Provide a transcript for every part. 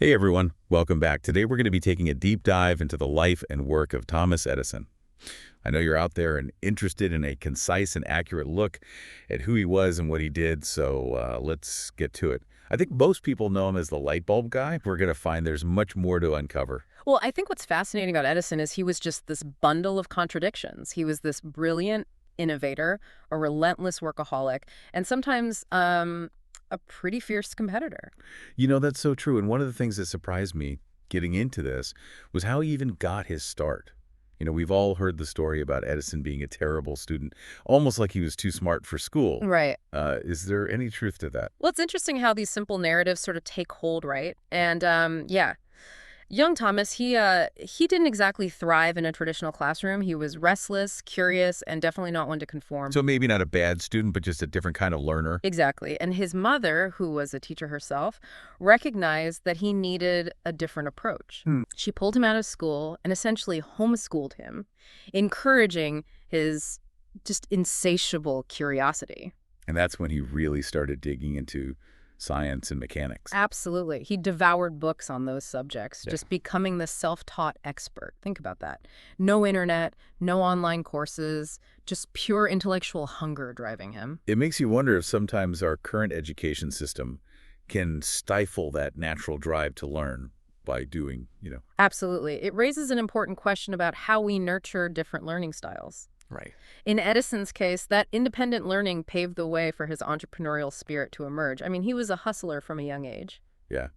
Hey everyone, welcome back. Today we're going to be taking a deep dive into the life and work of Thomas Edison. I know you're out there and interested in a concise and accurate look at who he was and what he did, so let's get to it. I think most people know him as the light bulb guy. We're going to find there's much more to uncover. Well, I think what's fascinating about Edison is he was just this bundle of contradictions. He was this brilliant innovator, a relentless workaholic, and sometimes a pretty fierce competitor. You know, that's so true. And one of the things that surprised me getting into this was how he even got his start. You know, we've all heard the story about Edison being a terrible student, almost like he was too smart for school. Right. Is there any truth to that? Well, it's interesting how these simple narratives sort of take hold, right? And yeah, young Thomas, he didn't exactly thrive in a traditional classroom. He was restless, curious, and definitely not one to conform. So maybe not a bad student, but just a different kind of learner. Exactly. And his mother, who was a teacher herself, recognized that he needed a different approach. She pulled him out of school and essentially homeschooled him, encouraging his just insatiable curiosity. And that's when he really started digging into science and mechanics. Absolutely. He devoured books on those subjects, Yeah. just becoming the self-taught expert. Think about that. No internet, no online courses, just pure intellectual hunger driving him. It makes you wonder if sometimes our current education system can stifle that natural drive to learn by doing. Absolutely. It raises an important question about how we nurture different learning styles. Right. In Edison's case, that independent learning paved the way for his entrepreneurial spirit to emerge. I mean, he was a hustler from a young age. Yeah.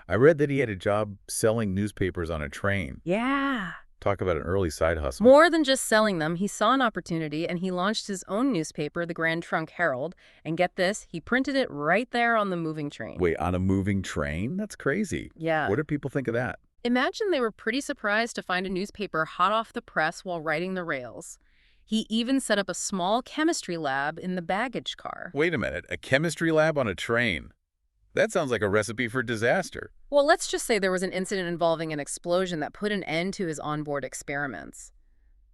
I read that he had a job selling newspapers on a train. Yeah. Talk about an early side hustle. More than just selling them, he saw an opportunity and he launched his own newspaper, the Grand Trunk Herald. And get this, he printed it right there on the moving train. Wait, on a moving train? That's crazy. Yeah. What did people think of that? Imagine they were pretty surprised to find a newspaper hot off the press while riding the rails. He even set up a small chemistry lab in the baggage car. Wait a minute, a chemistry lab on a train? That sounds like a recipe for disaster. Well, let's just say there was an incident involving an explosion that put an end to his onboard experiments.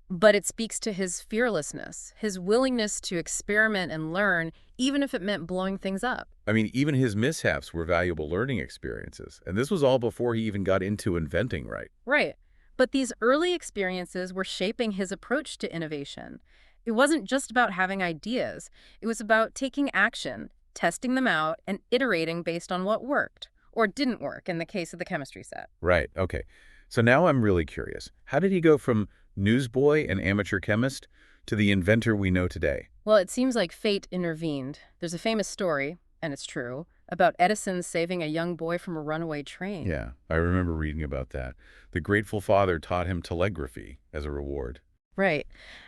But it speaks to his fearlessness, his willingness to experiment and learn, even if it meant blowing things up. I mean, even his mishaps were valuable learning experiences. And this was all before he even got into inventing, right? Right. But these early experiences were shaping his approach to innovation. It wasn't just about having ideas. It was about taking action, testing them out, and iterating based on what worked or didn't work in the case of the chemistry set. Right, okay. So now I'm really curious. How did he go from newsboy and amateur chemist to the inventor we know today? Well, it seems like fate intervened. There's a famous story, and it's true, about Edison saving a young boy from a runaway train. Yeah, I remember reading about that. The grateful father taught him telegraphy as a reward. Right.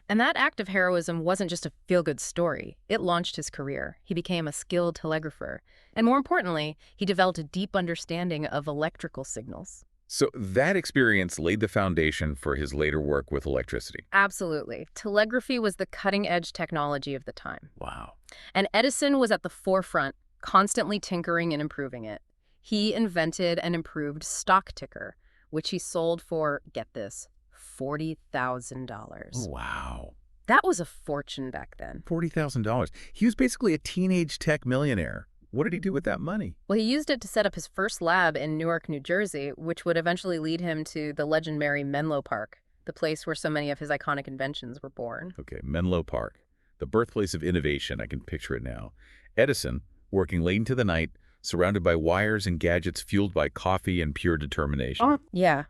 And that act of heroism wasn't just a feel-good story. It launched his career. He became a skilled telegrapher. And more importantly, he developed a deep understanding of electrical signals. So that experience laid the foundation for his later work with electricity. Absolutely. Telegraphy was the cutting-edge technology of the time. Wow. And Edison was at the forefront, constantly tinkering and improving it. He invented and improved stock ticker, which he sold for, get this, $40,000. Wow. That was a fortune back then. $40,000. He was basically a teenage tech millionaire. What did he do with that money? Well, he used it to set up his first lab in Newark, New Jersey, which would eventually lead him to the legendary Menlo Park, the place where so many of his iconic inventions were born. Okay, Menlo Park, the birthplace of innovation. I can picture it now. Edison, working late into the night, surrounded by wires and gadgets fueled by coffee and pure determination. Yeah.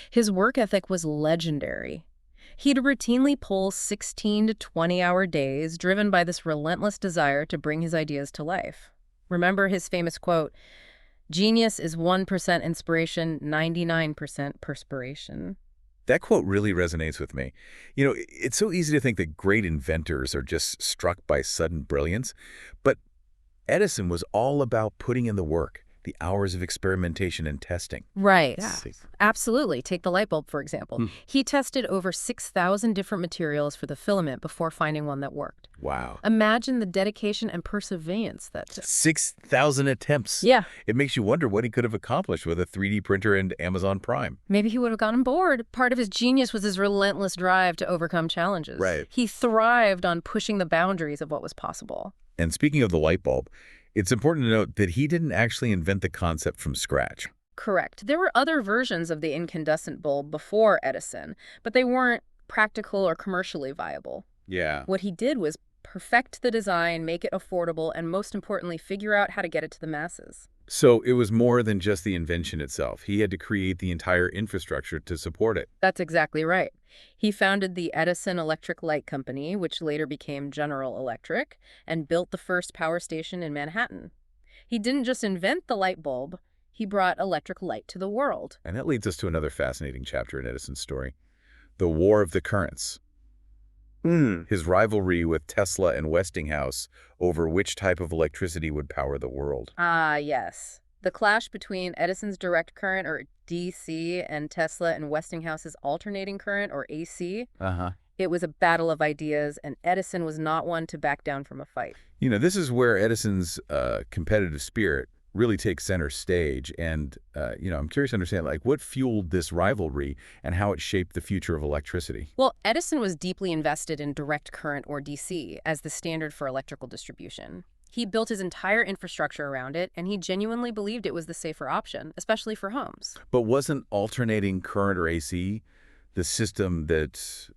His work ethic was legendary. He'd routinely pull 16 to 20-hour days, driven by this relentless desire to bring his ideas to life. Remember his famous quote, "Genius is 1% inspiration, 99% perspiration." That quote really resonates with me. You know, it's so easy to think that great inventors are just struck by sudden brilliance, but Edison was all about putting in the work, the hours of experimentation and testing. Right. Yeah. Absolutely. Take the light bulb, for example. He tested over 6,000 different materials for the filament before finding one that worked. Wow. Imagine the dedication and perseverance that took. 6,000 attempts. Yeah. It makes you wonder what he could have accomplished with a 3D printer and Amazon Prime. Maybe he would have gotten bored. Part of his genius was his relentless drive to overcome challenges. Right. He thrived on pushing the boundaries of what was possible. And speaking of the light bulb, it's important to note that he didn't actually invent the concept from scratch. Correct. There were other versions of the incandescent bulb before Edison, but they weren't practical or commercially viable. Yeah. What he did was perfect the design, make it affordable, and most importantly, figure out how to get it to the masses. So it was more than just the invention itself. He had to create the entire infrastructure to support it. That's exactly right. He founded the Edison Electric Light Company, which later became General Electric, and built the first power station in Manhattan. He didn't just invent the light bulb, he brought electric light to the world. And that leads us to another fascinating chapter in Edison's story, the War of the Currents. His rivalry with Tesla and Westinghouse over which type of electricity would power the world. Ah, yes. The clash between Edison's direct current, or DC, and Tesla and Westinghouse's alternating current, or AC, Uh-huh. it was a battle of ideas, and Edison was not one to back down from a fight. This is where Edison's competitive spirit really takes center stage. And, I'm curious to understand, like, what fueled this rivalry and how it shaped the future of electricity. Well, Edison was deeply invested in direct current, or DC, as the standard for electrical distribution. He built his entire infrastructure around it, and he genuinely believed it was the safer option, especially for homes. But wasn't alternating current, or AC, the system that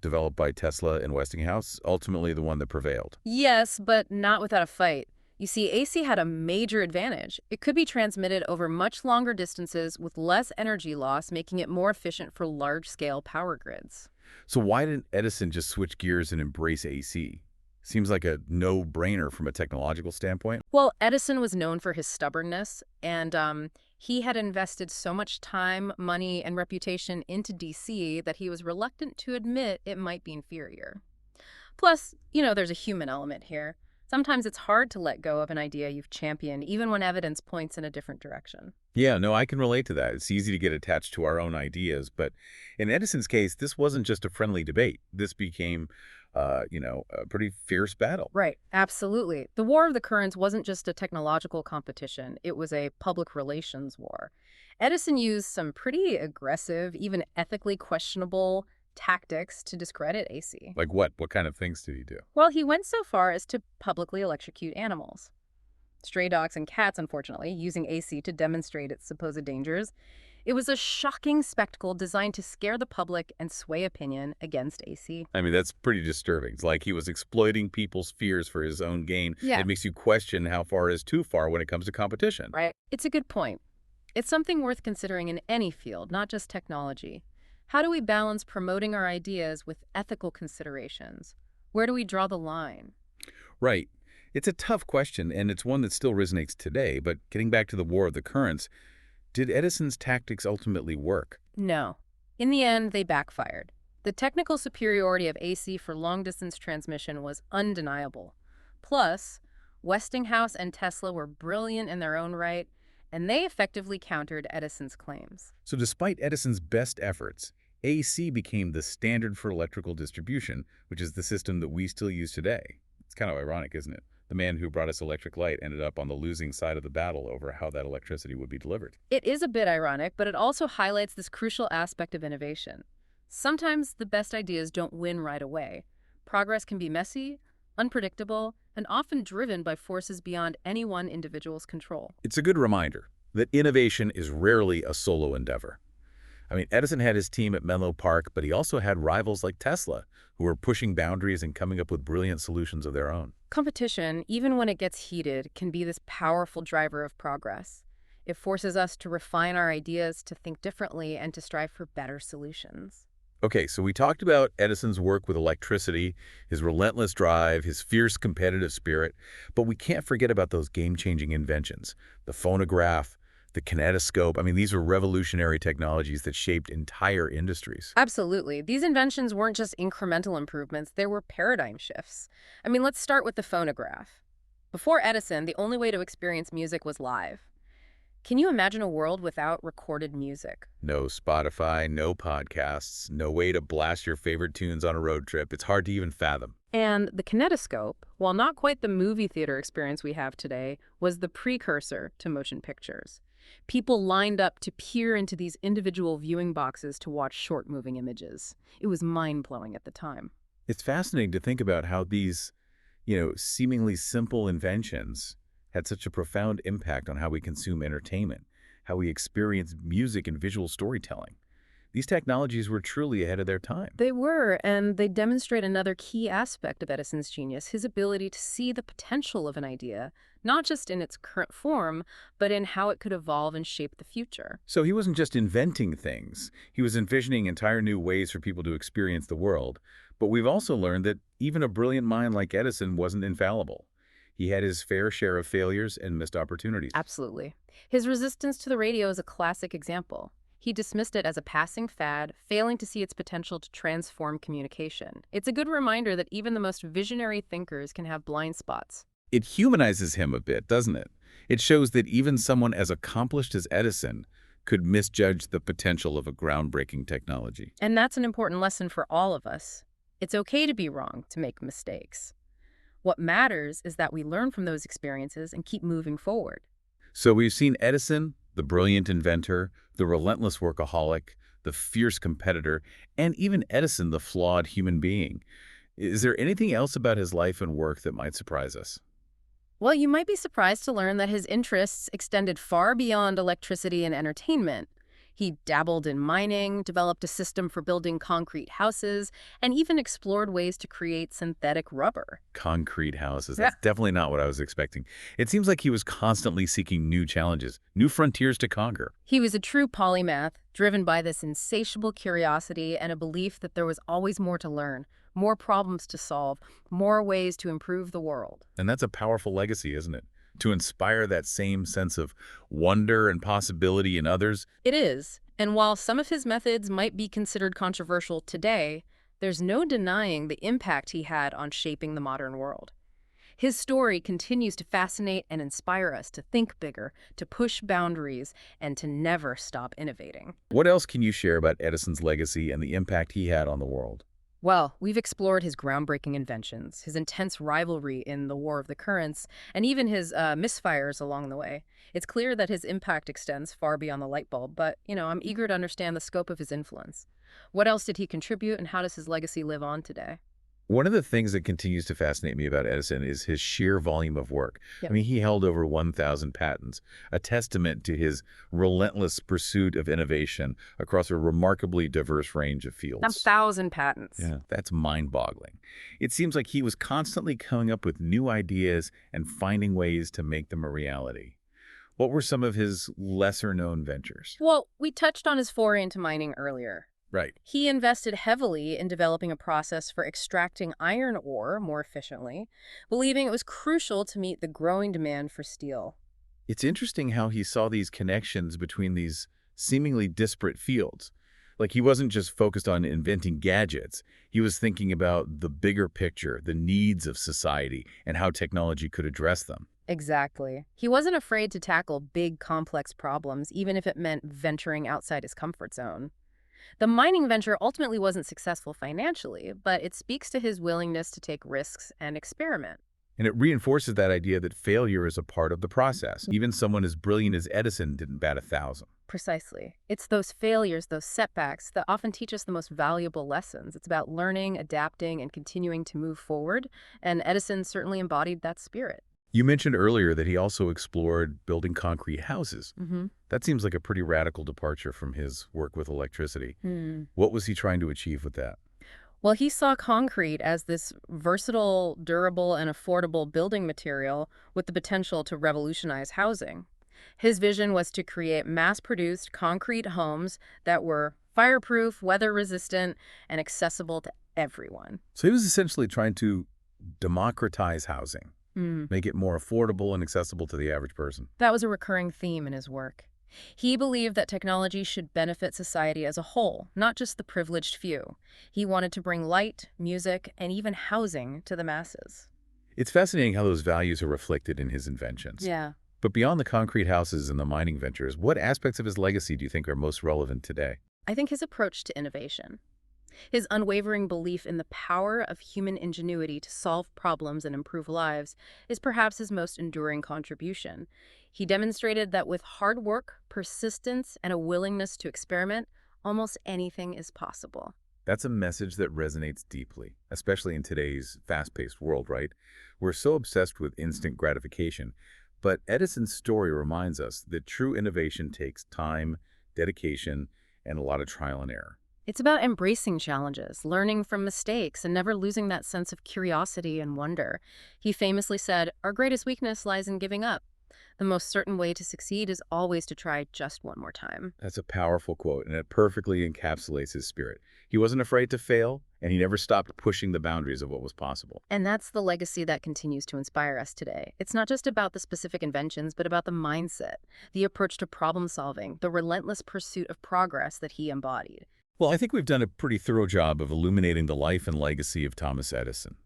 developed by Tesla and Westinghouse, ultimately the one that prevailed? Yes, but not without a fight. You see, AC had a major advantage. It could be transmitted over much longer distances with less energy loss, making it more efficient for large-scale power grids. So why didn't Edison just switch gears and embrace AC? Seems like a no-brainer from a technological standpoint. Well, Edison was known for his stubbornness, and he had invested so much time, money, and reputation into DC that he was reluctant to admit it might be inferior. Plus, there's a human element here. Sometimes it's hard to let go of an idea you've championed, even when evidence points in a different direction. Yeah, no, I can relate to that. It's easy to get attached to our own ideas, but in Edison's case, this wasn't just a friendly debate. This became, a pretty fierce battle. Right, absolutely. The War of the Currents wasn't just a technological competition, it was a public relations war. Edison used some pretty aggressive, even ethically questionable tactics to discredit AC. Like what? What kind of things did he do? Well, he went so far as to publicly electrocute animals. Stray dogs and cats, unfortunately, using AC to demonstrate its supposed dangers. It was a shocking spectacle designed to scare the public and sway opinion against AC. I mean, that's pretty disturbing. It's like he was exploiting people's fears for his own gain. Yeah. It makes you question how far is too far when it comes to competition. Right. It's a good point. It's something worth considering in any field, not just technology. How do we balance promoting our ideas with ethical considerations? Where do we draw the line? Right. It's a tough question, and it's one that still resonates today. But getting back to the War of the Currents, did Edison's tactics ultimately work? No. In the end, they backfired. The technical superiority of AC for long-distance transmission was undeniable. Plus, Westinghouse and Tesla were brilliant in their own right, and they effectively countered Edison's claims. So despite Edison's best efforts, AC became the standard for electrical distribution, which is the system that we still use today. It's kind of ironic, isn't it? The man who brought us electric light ended up on the losing side of the battle over how that electricity would be delivered. It is a bit ironic, but it also highlights this crucial aspect of innovation. Sometimes the best ideas don't win right away. Progress can be messy, unpredictable, and often driven by forces beyond any one individual's control. It's a good reminder that innovation is rarely a solo endeavor. I mean, Edison had his team at Menlo Park, but he also had rivals like Tesla, who were pushing boundaries and coming up with brilliant solutions of their own. Competition, even when it gets heated, can be this powerful driver of progress. It forces us to refine our ideas, to think differently, and to strive for better solutions. Okay, so we talked about Edison's work with electricity, his relentless drive, his fierce competitive spirit, but we can't forget about those game-changing inventions, the phonograph, the kinetoscope. I mean, these were revolutionary technologies that shaped entire industries. Absolutely. These inventions weren't just incremental improvements, they were paradigm shifts. I mean, let's start with the phonograph. Before Edison, the only way to experience music was live. Can you imagine a world without recorded music? No Spotify, no podcasts, no way to blast your favorite tunes on a road trip. It's hard to even fathom. And the kinetoscope, while not quite the movie theater experience we have today, was the precursor to motion pictures. People lined up to peer into these individual viewing boxes to watch short-moving images. It was mind-blowing at the time. It's fascinating to think about how these, seemingly simple inventions had such a profound impact on how we consume entertainment. how we experience music and visual storytelling. These technologies were truly ahead of their time. They were, and they demonstrate another key aspect of Edison's genius, his ability to see the potential of an idea, not just in its current form, but in how it could evolve and shape the future. So he wasn't just inventing things, he was envisioning entire new ways for people to experience the world. But we've also learned that even a brilliant mind like Edison wasn't infallible. He had his fair share of failures and missed opportunities. Absolutely. His resistance to the radio is a classic example. He dismissed it as a passing fad, failing to see its potential to transform communication. It's a good reminder that even the most visionary thinkers can have blind spots. It humanizes him a bit, doesn't it? It shows that even someone as accomplished as Edison could misjudge the potential of a groundbreaking technology. And that's an important lesson for all of us. It's okay to be wrong, to make mistakes. What matters is that we learn from those experiences and keep moving forward. So we've seen Edison, the brilliant inventor, the relentless workaholic, the fierce competitor, and even Edison, the flawed human being. Is there anything else about his life and work that might surprise us? Well, you might be surprised to learn that his interests extended far beyond electricity and entertainment. He dabbled in mining, developed a system for building concrete houses, and even explored ways to create synthetic rubber. Concrete houses. Yeah. That's definitely not what I was expecting. It seems like he was constantly seeking new challenges, new frontiers to conquer. He was a true polymath, driven by this insatiable curiosity and a belief that there was always more to learn, more problems to solve, more ways to improve the world. And that's a powerful legacy, isn't it? To inspire that same sense of wonder and possibility in others. It is, and while some of his methods might be considered controversial today, there's no denying the impact he had on shaping the modern world. His story continues to fascinate and inspire us to think bigger, to push boundaries, and to never stop innovating. What else can you share about Edison's legacy and the impact he had on the world? Well, we've explored his groundbreaking inventions, his intense rivalry in the War of the Currents, and even his misfires along the way. It's clear that his impact extends far beyond the light bulb, but, I'm eager to understand the scope of his influence. What else did he contribute, and how does his legacy live on today? One of the things that continues to fascinate me about Edison is his sheer volume of work. Yep. I mean, he held over 1,000 patents, a testament to his relentless pursuit of innovation across a remarkably diverse range of fields. 1,000 patents. Yeah, that's mind-boggling. It seems like he was constantly coming up with new ideas and finding ways to make them a reality. What were some of his lesser-known ventures? Well, we touched on his foray into mining earlier. Right. He invested heavily in developing a process for extracting iron ore more efficiently, believing it was crucial to meet the growing demand for steel. It's interesting how he saw these connections between these seemingly disparate fields. Like he wasn't just focused on inventing gadgets. He was thinking about the bigger picture, the needs of society, and how technology could address them. Exactly. He wasn't afraid to tackle big, complex problems, even if it meant venturing outside his comfort zone. The mining venture ultimately wasn't successful financially, but it speaks to his willingness to take risks and experiment. And it reinforces that idea that failure is a part of the process. Even someone as brilliant as Edison didn't bat 1,000. Precisely. It's those failures, those setbacks, that often teach us the most valuable lessons. It's about learning, adapting, and continuing to move forward, and Edison certainly embodied that spirit. You mentioned earlier that he also explored building concrete houses. Mm-hmm. That seems like a pretty radical departure from his work with electricity. Hmm. What was he trying to achieve with that? Well, he saw concrete as this versatile, durable, and affordable building material with the potential to revolutionize housing. His vision was to create mass-produced concrete homes that were fireproof, weather-resistant, and accessible to everyone. So he was essentially trying to democratize housing, make it more affordable and accessible to the average person. That was a recurring theme in his work. He believed that technology should benefit society as a whole, not just the privileged few. He wanted to bring light, music, and even housing to the masses. It's fascinating how those values are reflected in his inventions. Yeah. But beyond the concrete houses and the mining ventures, what aspects of his legacy do you think are most relevant today? I think his approach to innovation, his unwavering belief in the power of human ingenuity to solve problems and improve lives, is perhaps his most enduring contribution. He demonstrated that with hard work, persistence, and a willingness to experiment, almost anything is possible. That's a message that resonates deeply, especially in today's fast-paced world, right? We're so obsessed with instant gratification, But Edison's story reminds us that true innovation takes time, dedication, and a lot of trial and error. It's about embracing challenges, learning from mistakes, and never losing that sense of curiosity and wonder. He famously said, "Our greatest weakness lies in giving up. The most certain way to succeed is always to try just one more time." That's a powerful quote, and it perfectly encapsulates his spirit. He wasn't afraid to fail, and he never stopped pushing the boundaries of what was possible. And that's the legacy that continues to inspire us today. It's not just about the specific inventions, but about the mindset, the approach to problem solving, the relentless pursuit of progress that he embodied. Well, I think we've done a pretty thorough job of illuminating the life and legacy of Thomas Edison.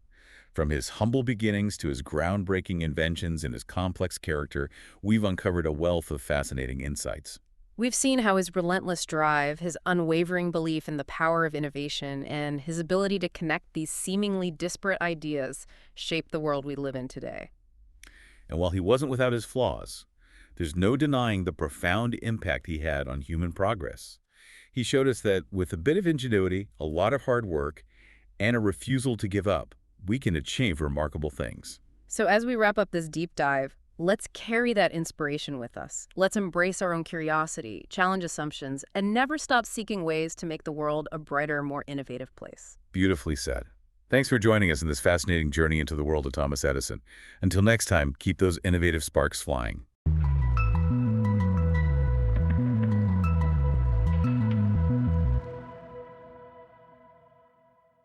From his humble beginnings to his groundbreaking inventions and his complex character, we've uncovered a wealth of fascinating insights. We've seen how his relentless drive, his unwavering belief in the power of innovation, and his ability to connect these seemingly disparate ideas shape the world we live in today. And while he wasn't without his flaws, there's no denying the profound impact he had on human progress. He showed us that with a bit of ingenuity, a lot of hard work, and a refusal to give up, we can achieve remarkable things. So as we wrap up this deep dive, let's carry that inspiration with us. Let's embrace our own curiosity, challenge assumptions, and never stop seeking ways to make the world a brighter, more innovative place. Beautifully said. Thanks for joining us in this fascinating journey into the world of Thomas Edison. Until next time, keep those innovative sparks flying.